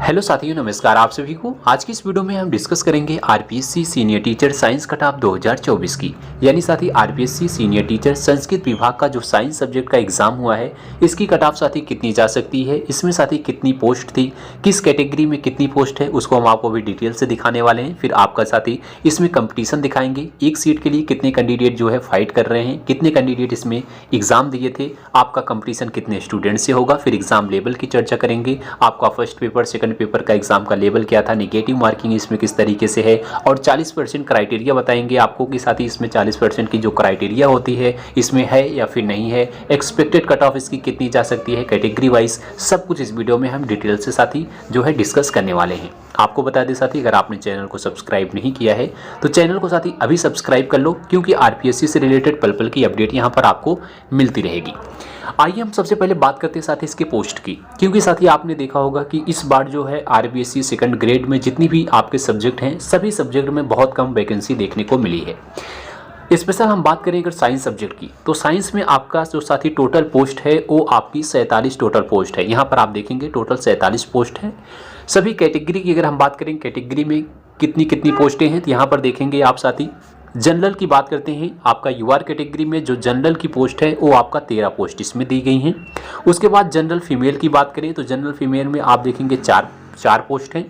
Hello साथियों, नमस्कार आप सभी को। आज की इस वीडियो में हम डिस्कस करेंगे RPSC senior teacher science cut off 2024 की। यानी साथी आरपीएससी सीनियर टीचर संस्कृत विभाग का जो साइंस सब्जेक्ट का एग्जाम हुआ है, इसकी कट ऑफ साथी कितनी जा सकती है, इसमें साथी कितनी पोस्ट थी, किस कैटेगरी में कितनी पोस्ट है, उसको हम आपको भी डिटेल से दिखाने वाले हैं। फिर आपका साथी इसमें कंपटीशन दिखाएंगे, एक सीट के लिए कितने कैंडिडेट जो है फाइट कर रहे हैं, कितने कैंडिडेट इसमें एग्जाम दिए थे, आपका कंपटीशन कितने स्टूडेंट से होगा। फिर एग्जाम लेवल की चर्चा करेंगे, आपका फर्स्ट पेपर सेकंड पेपर का एग्जाम का लेवल क्या था, नेगेटिव मार्किंग इसमें किस तरीके से है, और 40% क्राइटेरिया बताएंगे आपको कि साथ ही इसमें 40% की जो क्राइटेरिया होती है इसमें है या फिर नहीं है, एक्सपेक्टेड कट ऑफ इसकी कितनी जा सकती है कैटेगरी वाइज, सब कुछ इस वीडियो में हम डिटेल से साथी जो है डिस्कस करने वाले हैं। आपको बता दें साथी, अगर आपने चैनल को सब्सक्राइब नहीं किया है तो चैनल को साथी अभी सब्सक्राइब कर लो, क्योंकि आरपीएससी से रिलेटेड पल पल की अपडेट यहाँ पर आपको मिलती रहेगी। आइए हम सबसे पहले बात करते हैं साथी इसके पोस्ट की, क्योंकि साथी आपने देखा होगा कि इस बार जो है आरपीएससी सेकंड ग्रेड में जितनी भी आपके सब्जेक्ट हैं, सभी सब्जेक्ट में बहुत कम वैकेंसी देखने को मिली है। स्पेशल हम बात करें अगर साइंस सब्जेक्ट की, तो साइंस में आपका जो साथी टोटल पोस्ट है वो आपकी 47 टोटल पोस्ट है। यहाँ पर आप देखेंगे टोटल 47 पोस्ट है। सभी कैटेगरी की अगर हम बात करें कैटेगरी में कितनी कितनी पोस्टें हैं, तो यहाँ पर देखेंगे आप साथी जनरल की बात करते हैं, आपका यूआर कैटेगरी में जो जनरल की पोस्ट है वो आपका 13 पोस्ट इसमें दी गई हैं। उसके बाद जनरल फीमेल की बात करें तो जनरल फीमेल में आप देखेंगे चार पोस्ट हैं।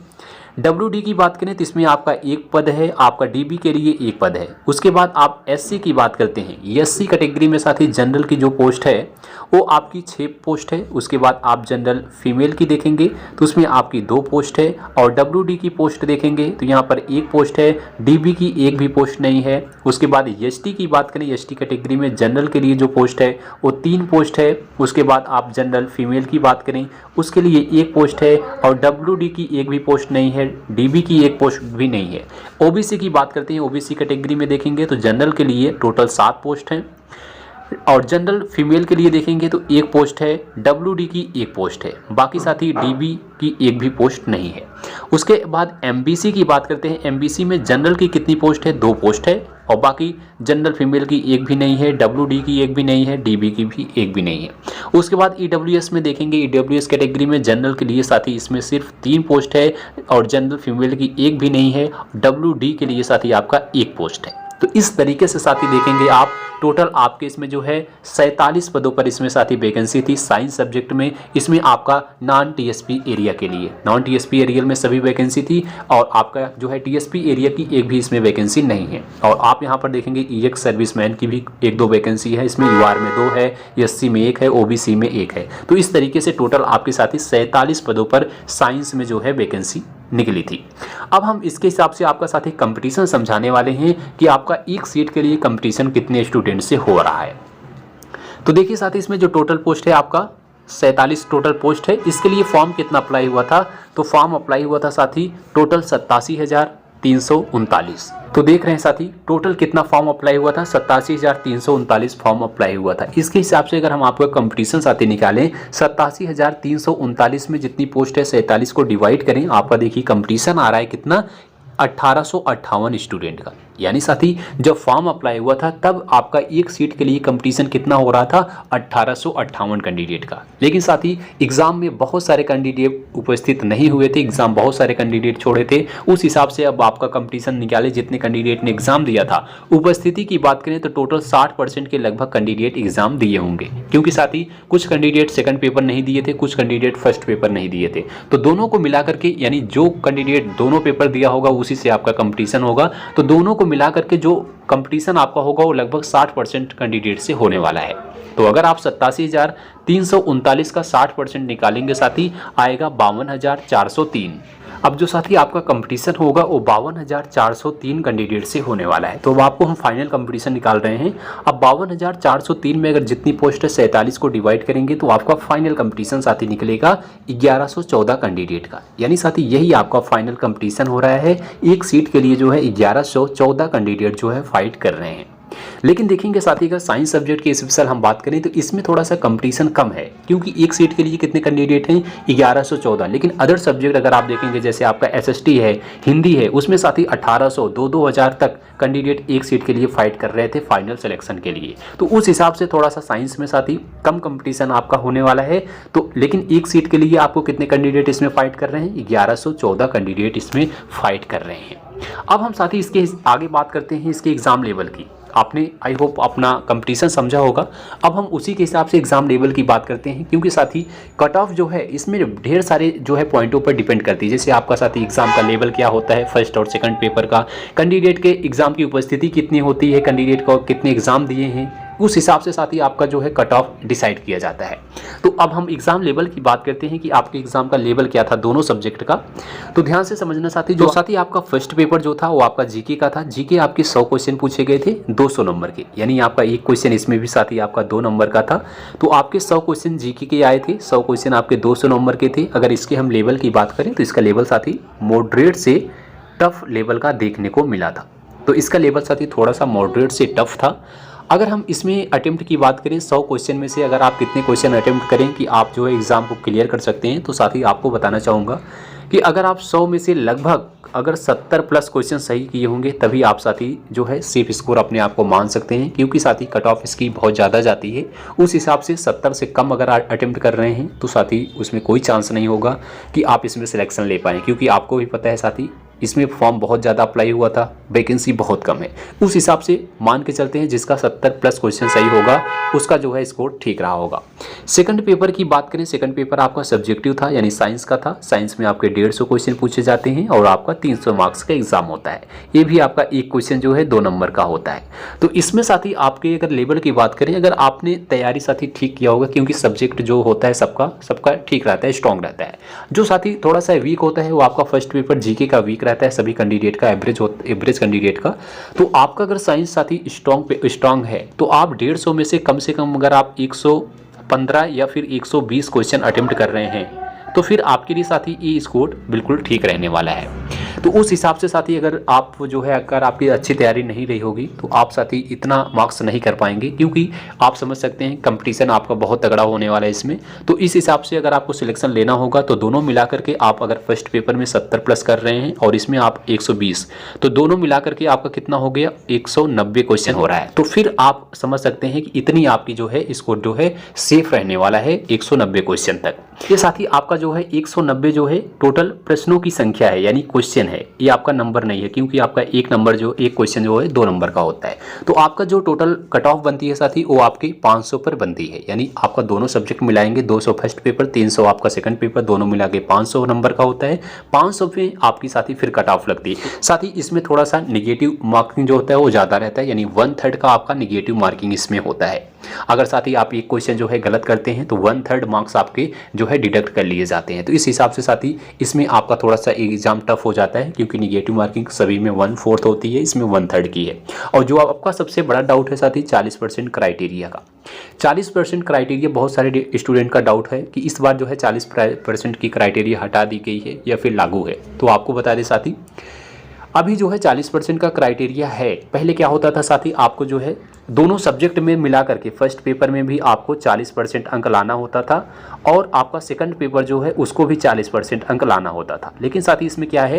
WD की बात करें तो इसमें आपका एक पद है, आपका DB के लिए एक पद है। उसके बाद आप SC की बात करते हैं, SC कैटेगरी में साथी जनरल की जो पोस्ट है वो आपकी 6 पोस्ट है। उसके बाद आप जनरल फीमेल की देखेंगे तो उसमें आपकी 2 पोस्ट है, और WD की पोस्ट देखेंगे तो यहाँ पर 1 पोस्ट है, DB की एक भी पोस्ट नहीं है। उसके बाद ST की बात करें, ST कैटेगरी में जनरल के लिए जो पोस्ट है वो 3 पोस्ट है। उसके बाद आप जनरल फीमेल की बात करें, उसके लिए 1 पोस्ट है, और WD की एक भी पोस्ट नहीं है, DB की एक पोस्ट भी नहीं है। OBC की बात करते हैं, OBC कैटेगरी में देखेंगे तो जनरल के लिए टोटल 7 पोस्ट हैं, और जनरल फीमेल के लिए देखेंगे तो 1 पोस्ट है, WD की 1 पोस्ट है, बाकी साथी DB की एक भी पोस्ट नहीं है। उसके बाद MBC की बात करते हैं, MBC में जनरल की कितनी पोस्ट है, 2 पोस्ट है, और बाकी जनरल फीमेल की एक भी नहीं है, WD की एक भी नहीं है, DB की भी एक भी नहीं है। उसके बाद EWS में देखेंगे, EWS कैटेगरी में जनरल के लिए साथी इसमें सिर्फ 3 पोस्ट है, और जनरल फीमेल की एक भी नहीं है, WD के लिए साथी आपका 1 पोस्ट है। तो इस तरीके से साथी देखेंगे आप टोटल आपके इसमें जो है 47 पदों पर इसमें साथी वैकेंसी थी साइंस सब्जेक्ट में। इसमें आपका नॉन TSP एरिया के लिए, नॉन TSP एरिया में सभी वैकेंसी थी, और आपका जो है TSP एरिया की एक भी इसमें वैकेंसी नहीं है। और आप यहाँ पर देखेंगे EX सर्विसमैन की भी 1-2 वैकेंसी है, इसमें UR में 2 है, SC में 1 है, OBC में 1 है। तो इस तरीके से टोटल आपके साथी 47 पदों पर साइंस में जो है वैकेंसी निकली थी। अब हम इसके हिसाब से आपका साथी कंपटीशन समझाने वाले हैं कि आपका एक सीट के लिए कंपटीशन कितने स्टूडेंट से हो रहा है। तो देखिए साथी, इसमें जो टोटल पोस्ट है आपका 47 टोटल पोस्ट है। इसके लिए फॉर्म कितना अप्लाई हुआ था, तो फॉर्म अप्लाई हुआ था साथी टोटल 87,339। तो देख रहे हैं साथी टोटल कितना फॉर्म अप्लाई हुआ था, 87,339 फॉर्म अप्लाई हुआ था। इसके हिसाब से अगर हम आपका कंपटीशन साथी निकालें, 87,339 में जितनी पोस्ट है 47 को डिवाइड करें, आपका देखिए कंपटीशन आ रहा है कितना, 1858 स्टूडेंट का। यानी साथी जब फॉर्म अप्लाई हुआ था तब आपका एक सीट के लिए कंपटीशन कितना हो रहा था, 1858 कैंडिडेट का। लेकिन साथी एग्जाम में बहुत सारे कैंडिडेट उपस्थित नहीं हुए थे, एग्जाम बहुत सारे कैंडिडेट छोड़े थे। उस हिसाब से अब आपका कंपटीशन निकाले जितने कैंडिडेट ने एग्जाम दिया था। उपस्थिति की बात करें तो टोटल 60% के लगभग कैंडिडेट एग्जाम दिए होंगे, क्योंकि साथी कुछ कैंडिडेट सेकंड पेपर नहीं दिए थे, कुछ कैंडिडेट फर्स्ट पेपर नहीं दिए थे। तो दोनों को मिलाकर के, यानी जो कैंडिडेट दोनों पेपर दिया होगा उसी से आपका कंपटीशन होगा। तो दोनों को मिला करके जो कंपटीशन आपका होगा वो लगभग 60% कैंडिडेट से होने वाला है। तो अगर आप 87,339 का 60% निकालेंगे साथी, आएगा 52,403। अब जो साथी आपका कंपटीशन होगा वो 52,403 कैंडिडेट से होने वाला है। तो अब आपको हम फाइनल कंपटीशन निकाल रहे हैं। अब 52,403 में अगर जितनी पोस्ट है 47 को डिवाइड करेंगे तो आपका फाइनल कंपटीशन साथी निकलेगा 1114 कैंडिडेट का। यानी साथी यही आपका फाइनल कंपटीशन हो रहा है, एक सीट के लिए जो है 1114 कैंडिडेट जो है फाइट कर रहे हैं। लेकिन देखेंगे साथी अगर साइंस सब्जेक्ट की स्पेशल हम बात करें तो इसमें थोड़ा सा कंपटीशन कम है, क्योंकि एक सीट के लिए कितने कैंडिडेट हैं 1114। लेकिन अदर सब्जेक्ट अगर आप देखेंगे जैसे आपका एसएसटी है, हिंदी है, उसमें साथी 1800 2000 तक कैंडिडेट एक सीट के लिए फाइट कर रहे थे फाइनल सिलेक्शन के लिए। तो उस हिसाब से थोड़ा सा साइंस में साथी कम कंपटीशन आपका होने वाला है। तो लेकिन एक सीट के लिए आपको कितने कैंडिडेट इसमें फाइट कर रहे हैं, 1114 कैंडिडेट इसमें फाइट कर रहे हैं। अब हम साथी इसके आगे बात करते हैं इसके एग्जाम लेवल की। आपने आई होप अपना कंपटीशन समझा होगा। अब हम उसी के हिसाब से एग्जाम लेवल की बात करते हैं, क्योंकि साथी कट ऑफ जो है इसमें ढेर सारे जो है पॉइंटों पर डिपेंड करती है। जैसे आपका साथी एग्जाम का लेवल क्या होता है, फर्स्ट और सेकंड पेपर का, कैंडिडेट के एग्जाम की उपस्थिति कितनी होती है, कैंडिडेट को कितने एग्जाम दिए हैं, उस हिसाब से साथी आपका जो है कट ऑफ डिसाइड किया जाता है। तो अब हम एग्जाम लेवल की बात करते हैं कि आपके एग्जाम का लेवल क्या था दोनों सब्जेक्ट का। तो ध्यान से समझना साथी, जो साथी आपका फर्स्ट पेपर जो था वो आपका जीके का था। जीके आपके 100 क्वेश्चन पूछे गए थे 200 नंबर के, यानी आपका एक क्वेश्चन इसमें भी साथी आपका 2 नंबर का था। तो आपके 100 क्वेश्चन जीके के आए थे, 100 क्वेश्चन आपके 200 नंबर के थे। अगर इसके हम लेवल की बात करें तो इसका लेवल साथी मॉडरेट से टफ लेवल का देखने को मिला था। तो इसका लेवल साथी थोड़ा सा मॉडरेट से टफ था। अगर हम इसमें अटेम्प्ट की बात करें 100 क्वेश्चन में से अगर आप कितने क्वेश्चन अटेम्प्ट करें कि आप जो है एग्ज़ाम को क्लियर कर सकते हैं, तो साथ ही आपको बताना चाहूँगा कि अगर आप 100 में से लगभग अगर 70 प्लस क्वेश्चन सही किए होंगे तभी आप साथी जो है सेफ स्कोर अपने आप को मान सकते हैं, क्योंकि साथी कट ऑफ इसकी बहुत ज़्यादा जाती है। उस हिसाब से 70 से कम अगर अटेम्प्ट कर रहे हैं तो साथी उसमें कोई चांस नहीं होगा कि आप इसमें सिलेक्शन ले पाएँ, क्योंकि आपको भी पता है साथी इसमें फॉर्म बहुत ज़्यादा अप्लाई हुआ था, वैकेंसी बहुत कम है। उस हिसाब से मान के चलते हैं जिसका 70 प्लस क्वेश्चन सही होगा उसका जो है स्कोर ठीक रहा होगा। सेकंड पेपर की बात करें, सेकंड पेपर आपका सब्जेक्टिव था, यानी साइंस का था। साइंस में आपके 150 क्वेश्चन पूछे जाते हैं और आपका 300 मार्क्स का एग्जाम होता है। ये भी आपका एक क्वेश्चन जो है 2 नंबर का होता है। तो इसमें साथी आपके अगर लेवल की बात करें, अगर आपने तैयारी साथी ठीक किया होगा, क्योंकि सब्जेक्ट जो होता है सबका ठीक रहता है, स्ट्रॉन्ग रहता है। जो साथी थोड़ा सा वीक होता है वो आपका फर्स्ट पेपर जीके का वीक रहता है, सभी कैंडिडेट का एवरेज कैंडिडेट का। तो आपका अगर साइंस साथी स्ट्रॉन्ग है तो आप 150 में से कम अगर आप 115 या फिर 120 क्वेश्चन अटेम्प्ट कर रहे हैं तो फिर आपके लिए साथी ये स्कोर बिल्कुल ठीक रहने वाला है। तो उस हिसाब से साथी अगर आप जो है अगर आपकी अच्छी तैयारी नहीं रही होगी तो आप साथी इतना मार्क्स नहीं कर पाएंगे, क्योंकि आप समझ सकते हैं कंपटीशन आपका बहुत तगड़ा होने वाला है इसमें। तो इस हिसाब से अगर आपको सिलेक्शन लेना होगा तो दोनों मिला करके आप अगर फर्स्ट पेपर में 70 प्लस कर रहे हैं और इसमें आप 120, तो दोनों मिला करके आपका कितना हो गया 190 क्वेश्चन हो रहा है। तो फिर आप समझ सकते हैं कि इतनी आपकी जो है स्कोर जो है सेफ रहने वाला है 190 क्वेश्चन तक। ये साथी आपका जो है 190 जो है टोटल प्रश्नों की संख्या है, यानी क्वेश्चन है, ये आपका नंबर नहीं है, क्योंकि आपका एक क्वेश्चन जो है 2 नंबर का होता है। तो आपका जो टोटल कट ऑफ बनती है साथी वो आपकी 500 पर बनती है, यानी आपका दोनों सब्जेक्ट मिलाएंगे 200 फर्स्ट पेपर, 300 आपका सेकंड पेपर, दोनों मिला के 500 नंबर का होता है। 500 पे आपकी साथी फिर कट ऑफ लगती है। साथ ही इसमें थोड़ा सा निगेटिव मार्किंग जो होता है वो ज़्यादा रहता है, यानी 1/3 का आपका निगेटिव मार्किंग इसमें होता है। अगर साथ ही आप एक क्वेश्चन जो है गलत करते हैं तो 1/3 मार्क्स आपके जो है डिडक्ट कर लिए जाते हैं। तो इस हिसाब से साथी इसमें आपका थोड़ा सा एग्जाम टफ हो जाता है, क्योंकि निगेटिव मार्किंग सभी में 1/4 होती है, इसमें 1/3 की है। और जो आपका सबसे बड़ा डाउट है साथी 40% क्राइटेरिया का। 40% क्राइटेरिया बहुत सारे स्टूडेंट का डाउट है कि इस बार जो है 40% की क्राइटेरिया हटा दी गई है या फिर लागू है। तो आपको बता दें साथी अभी जो है 40% का क्राइटेरिया है। पहले क्या होता था साथी, आपको जो है दोनों सब्जेक्ट में मिला करके फर्स्ट पेपर में भी आपको 40% अंक लाना होता था और आपका सेकंड पेपर जो है उसको भी 40% अंक लाना होता था। लेकिन साथी इसमें क्या है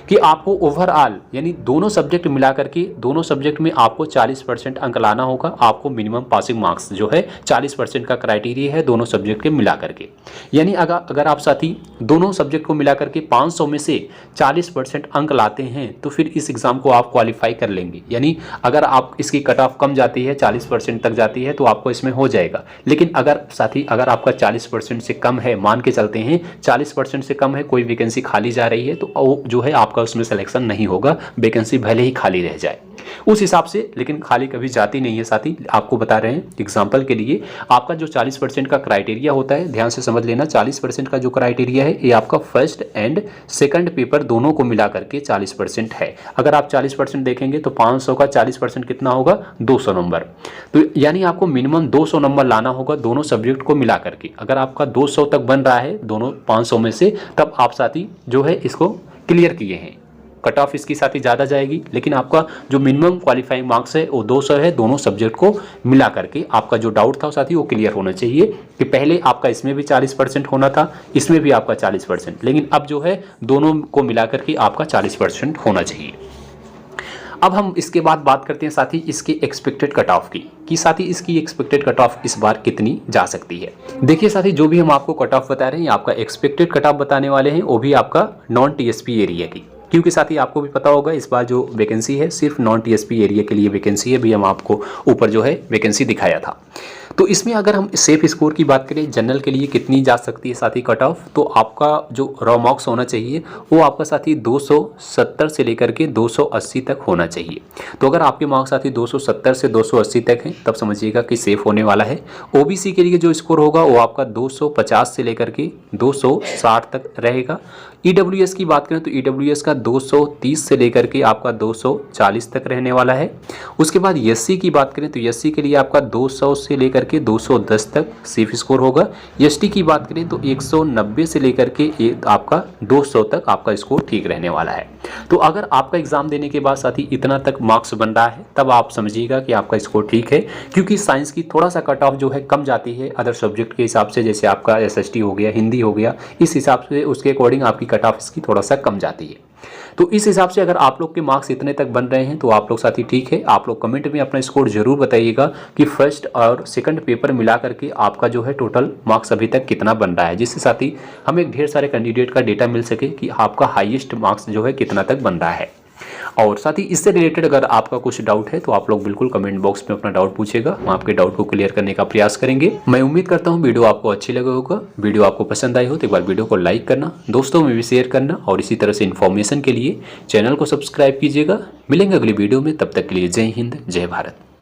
कि आपको ओवरऑल यानी दोनों सब्जेक्ट मिला करके दोनों सब्जेक्ट में आपको 40% अंक लाना होगा। आपको मिनिमम पासिंग मार्क्स जो है 40% का क्राइटेरिया है दोनों सब्जेक्ट के मिला करके। यानी अगर आप साथी दोनों सब्जेक्ट को मिला करके 500 में से 40% अंक लाते हैं तो फिर इस एग्ज़ाम को आप क्वालिफाई कर लेंगे। यानी अगर आप इसकी कट ऑफ कम जाती है 40% तक जाती है तो आपको इसमें हो जाएगा। लेकिन अगर साथी अगर आपका 40% से कम है, मान के चलते हैं 40% से कम है, कोई वैकेंसी खाली जा रही है तो जो है आपका उसमें सिलेक्शन नहीं होगा, वैकेंसी भले ही खाली रह जाए उस हिसाब से। लेकिन खाली कभी जाती नहीं है साथी, आपको बता रहे हैं एग्जाम्पल के लिए। आपका जो 40% का क्राइटेरिया होता है, ध्यान से समझ लेना, 40% का जो क्राइटेरिया है ये आपका फर्स्ट एंड सेकंड पेपर दोनों को मिला करके 40% है। अगर आप 40% देखेंगे तो 500 का 40% कितना होगा 200 नंबर। तो यानी आपको मिनिमम 200 नंबर लाना होगा दोनों सब्जेक्ट को मिला करके। अगर आपका 200 तक बन रहा है दोनों 500 में से, तब आप साथी जो है इसको क्लियर किए हैं, कट ऑफ इसकी साथ ही ज़्यादा जाएगी, लेकिन आपका जो मिनिमम क्वालिफाइंग मार्क्स है वो 200 है। दोनों सब्जेक्ट को मिला करके आपका जो डाउट था साथी वो क्लियर होना चाहिए कि पहले आपका इसमें भी 40% होना था, इसमें भी आपका 40%, लेकिन अब जो है दोनों को मिला करके आपका 40% होना चाहिए। अब हम इसके बाद बात करते हैं साथी इसके एक्सपेक्टेड कट ऑफ की, कि साथी इसकी एक्सपेक्टेड कट ऑफ इस बार कितनी जा सकती है। देखिए साथी, जो भी हम आपको कट ऑफ बता रहे हैं, आपका एक्सपेक्टेड कट ऑफ बताने वाले हैं, वो भी आपका नॉन टीएसपी एरिया की, क्योंकि साथी आपको भी पता होगा इस बार जो वैकेंसी है सिर्फ नॉन टीएसपी एरिया के लिए वैकेंसी है। भी हम आपको ऊपर जो है वैकेंसी दिखाया था। तो इसमें अगर हम सेफ स्कोर की बात करें जनरल के लिए कितनी जा सकती है साथी कट ऑफ, तो आपका जो रॉ मार्क्स होना चाहिए वो आपका साथी 270 से लेकर के 280 तक होना चाहिए। तो अगर आपके मार्क्स साथी 270 से 280 तक हैं तब समझिएगा कि सेफ होने वाला है। ओबीसी के लिए जो स्कोर होगा वो आपका 250 से लेकर के 260 तक रहेगा। ईडब्ल्यूएस की बात करें तो ईडब्ल्यूएस का 230 से लेकर के आपका 240 तक रहने वाला है। उसके बाद एससी की बात करें तो एससी के लिए आपका 200 से लेकर के 210 तक सेफ स्कोर होगा। एसटी की बात करें तो 190 से लेकर के आपका 200 तक आपका स्कोर ठीक रहने वाला है। तो अगर आपका एग्जाम देने के बाद साथी इतना तक मार्क्स बन रहा है तब आप समझिएगा कि आपका स्कोर ठीक है, क्योंकि साइंस की थोड़ा सा कट ऑफ जो है कम जाती है अदर सब्जेक्ट के हिसाब से, जैसे आपका एसएसटी हो गया, हिंदी हो गया, इस हिसाब से उसके अकॉर्डिंग आपकी कट ऑफ इसकी थोड़ा सा कम जाती है। तो इस हिसाब से अगर आप लोग के मार्क्स इतने तक बन रहे हैं तो आप लोग साथी ठीक है। आप लोग कमेंट में अपना स्कोर जरूर बताइएगा कि फर्स्ट और सेकंड पेपर मिला करके आपका जो है टोटल मार्क्स अभी तक कितना बन रहा है, जिससे साथी हमें ढेर सारे कैंडिडेट का डेटा मिल सके कि आपका हाईएस्ट मार्क्स जो है कितना तक बन रहा है। और साथ ही इससे रिलेटेड अगर आपका कुछ डाउट है तो आप लोग बिल्कुल कमेंट बॉक्स में अपना डाउट पूछेगा, हम आपके डाउट को क्लियर करने का प्रयास करेंगे। मैं उम्मीद करता हूँ वीडियो आपको अच्छी लगा होगा। वीडियो आपको पसंद आई हो तो एक बार वीडियो को लाइक करना, दोस्तों में भी शेयर करना, और इसी तरह से इन्फॉर्मेशन के लिए चैनल को सब्सक्राइब कीजिएगा। मिलेंगे अगली वीडियो में, तब तक के लिए जय हिंद, जय भारत।